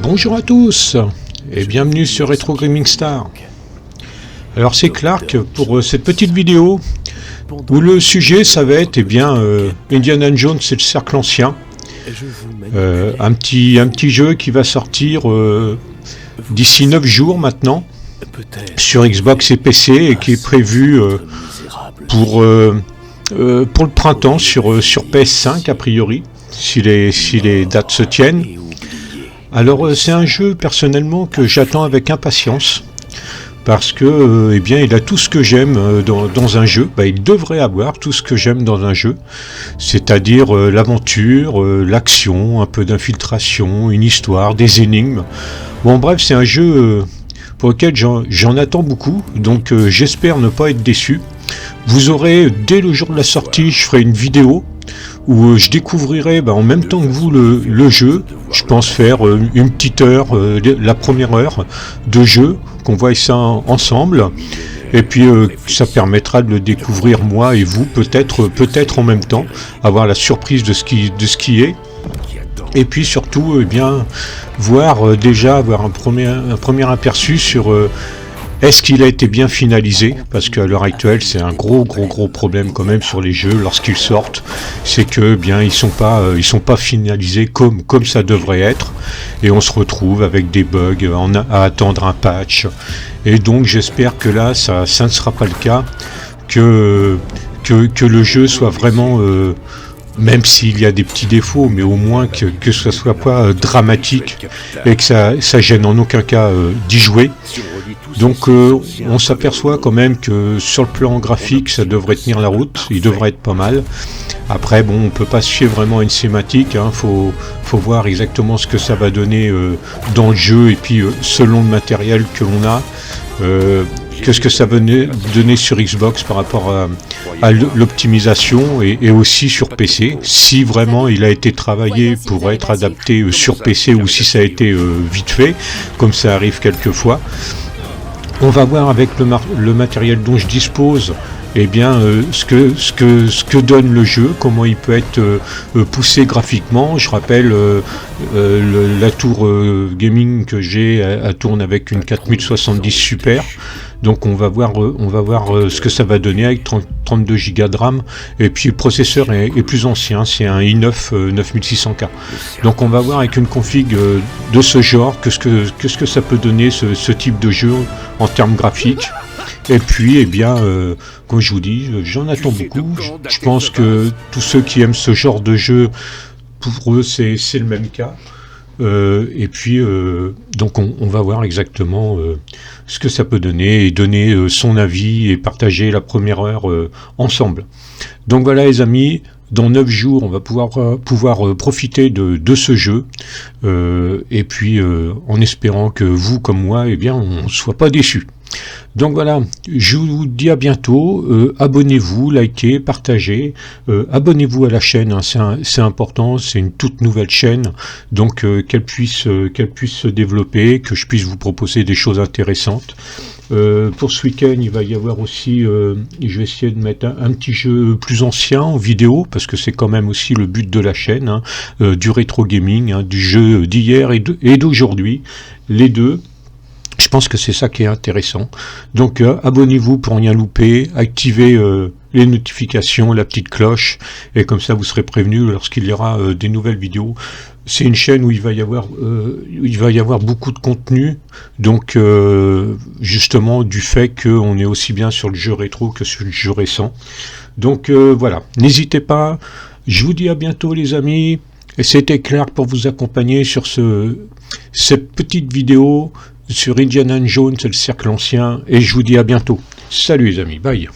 Bonjour à tous et bienvenue sur Retro Gaming Star. Alors c'est Clark pour cette petite vidéo où le sujet ça va être Indiana Jones et le cercle ancien. Un petit jeu qui va sortir d'ici 9 jours maintenant sur Xbox et PC et qui est prévu pour le printemps sur PS5 a priori, si les dates se tiennent. Alors c'est un jeu personnellement que j'attends avec impatience parce que il a tout ce que j'aime dans un jeu. Il devrait avoir tout ce que j'aime dans un jeu, c'est-à-dire l'aventure, l'action, un peu d'infiltration, une histoire, des énigmes. Bon bref, c'est un jeu pour lequel j'en attends beaucoup, donc j'espère ne pas être déçu. Vous aurez, dès le jour de la sortie, je ferai une vidéo où je découvrirai en même temps que vous le jeu. Je pense faire une petite heure, la première heure de jeu, qu'on voit ça ensemble. Et puis ça permettra de le découvrir moi et vous, peut-être en même temps, avoir la surprise de ce qui est. Et puis surtout, avoir un premier aperçu sur est-ce qu'il a été bien finalisé, parce qu'à l'heure actuelle c'est un gros problème quand même sur les jeux lorsqu'ils sortent, c'est que ils sont pas finalisés comme ça devrait être, et on se retrouve avec des bugs à attendre un patch. Et donc j'espère que là ça ne sera pas le cas, que le jeu soit vraiment même s'il y a des petits défauts, mais au moins que ce soit pas dramatique et que ça gêne en aucun cas d'y jouer. Donc on s'aperçoit quand même que sur le plan graphique ça devrait tenir la route, il devrait être pas mal. Après on peut pas se fier vraiment à une schématique, faut voir exactement ce que ça va donner dans le jeu, et puis selon le matériel que l'on a, qu'est-ce que ça va donner sur Xbox par rapport à l'optimisation, et aussi sur PC, si vraiment il a été travaillé pour être adapté sur PC ou si ça a été vite fait, comme ça arrive quelquefois. On va voir avec le matériel dont je dispose ce que donne le jeu, comment il peut être poussé graphiquement. Je rappelle la tour gaming que j'ai, elle tourne avec une 4070 Super. Donc on va voir ce que ça va donner avec 32 Go de RAM, et puis le processeur est plus ancien, c'est un i9 9600K. Donc on va voir avec une config de ce genre qu'est-ce que ça peut donner ce type de jeu en termes graphiques. Et puis comme je vous dis, j'en attends beaucoup. Je pense que tous ceux qui aiment ce genre de jeu, pour eux c'est le même cas. Donc on va voir exactement ce que ça peut donner, et donner son avis et partager la première heure ensemble. Donc voilà les amis, dans 9 jours on va pouvoir profiter de ce jeu, en espérant que vous comme moi on ne soit pas déçus. Donc voilà, je vous dis à bientôt, abonnez-vous, likez, partagez, abonnez-vous à la chaîne, c'est important, c'est une toute nouvelle chaîne, donc qu'elle puisse se développer, que je puisse vous proposer des choses intéressantes. Pour ce week-end, il va y avoir aussi, je vais essayer de mettre un petit jeu plus ancien en vidéo, parce que c'est quand même aussi le but de la chaîne, du rétro gaming, du jeu d'hier et d'aujourd'hui, les deux. Je pense que c'est ça qui est intéressant. Donc abonnez-vous pour rien louper, activez les notifications, la petite cloche, et comme ça vous serez prévenu lorsqu'il y aura des nouvelles vidéos. C'est une chaîne où il va y avoir beaucoup de contenu, donc justement du fait qu'on est aussi bien sur le jeu rétro que sur le jeu récent. Donc voilà, n'hésitez pas, je vous dis à bientôt les amis, et c'était Clark pour vous accompagner sur cette petite vidéo sur Indiana Jones et le cercle ancien, et je vous dis à bientôt. Salut les amis, bye.